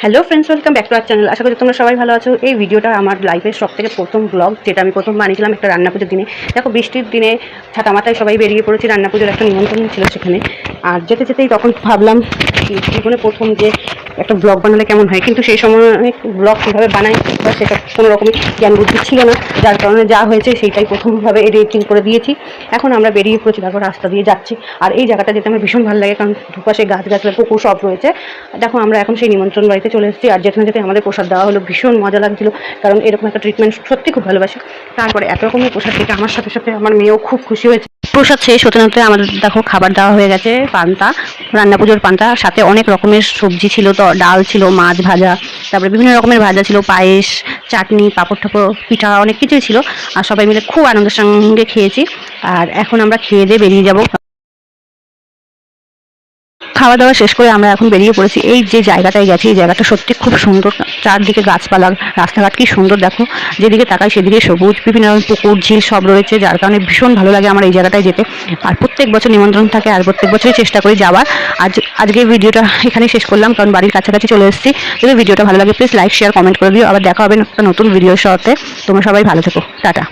Hello friends, welcome back to our channel. আশা করি তোমরা সবাই ভালো আছো। এই ভিডিওটা আমার লাইফের সবথেকে প্রথম ব্লগ, যেটা আমি প্রথম বানিয়েছিলাম একটা রান্না পুজোর দিনে। দেখো, বৃষ্টির দিনে ছাতামাতায় সবাই বেরিয়ে পড়েছি, রান্না পুজোর একটা নিমন্ত্রণ ছিল সেখানে। আর যেতে যেতেই তখন ভাবলাম জীবনে প্রথম যে একটা ব্লগ বানালে কেমন হয়, কিন্তু সেই সময় ব্লগ কীভাবে বানাই বা সেটা কোনো রকমই জ্ঞান বুদ্ধি ছিল না, যার কারণে যা হয়েছে সেইটাই প্রথমভাবে এডিটিং করে দিয়েছি। এখন আমরা বেরিয়ে পড়েছি, তারপর রাস্তা দিয়ে যাচ্ছি। আর এই জায়গাটা যেতে আমার ভীষণ ভালো লাগে, কারণ দুপাশে গাছগাছলা, পুকুর সব রয়েছে। দেখো, আমরা এখন সেই নিমন্ত্রণ বাড়িতে চলে এসেছি। আর যেখানে যেতে আমাদের প্রসাদ দেওয়া হলো, ভীষণ মজা লাগছিল, কারণ এরকম একটা ট্রিটমেন্ট সত্যি খুব ভালোবাসি। তারপরে এত রকমের প্রসাদ থেকে আমার সাথে সাথে আমার মেয়েও খুব খুশি হয়েছে। প্রসাদ শেষ হতে হতে আমাদের দেখো খাবার দেওয়া হয়ে গেছে, পান্তা, রান্না পুজোর পান্তা। সাথে অনেক রকমের সবজি ছিল, তো ডাল ছিল, মাছ ভাজা, তারপরে বিভিন্ন রকমের ভাজা ছিল, পায়েস, চাটনি, পাঁপড় ঠাপড়, পিঠা, অনেক কিছুই ছিল। আর সবাই মিলে খুব আনন্দের সঙ্গে খেয়েছি। আর এখন আমরা খেয়ে দিয়ে বেরিয়ে যাব। খাওয়া দাওয়া শেষ করে আমরা এখন বেরিয়ে পড়েছি। এই যে জায়গাটায় গেছি, এই জায়গাটা সত্যি খুব সুন্দর। চারদিকে গাছপালা, রাস্তাঘাট কি সুন্দর দেখো, যেদিকে তাকাই সেদিকে সবুজ, বিভিন্ন রকম পুকুর, ঝিল সব রয়েছে, যার কারণে ভীষণ ভালো লাগে আমার এই জায়গাটায় যেতে। আর প্রত্যেক বছর নিমন্ত্রণ থাকে, আর প্রত্যেক বছরই চেষ্টা করি যাওয়ার। আজকে ভিডিওটা এখানেই শেষ করলাম, কারণ বাড়ির কাছাকাছি চলে এসেছি। যদি ভিডিওটা ভালো লাগে প্লিজ লাইক, শেয়ার, কমেন্ট করে দিও। আবার দেখা হবে একটা নতুন ভিডিওর সাথে। তোমরা সবাই ভালো থেকো, টাটা।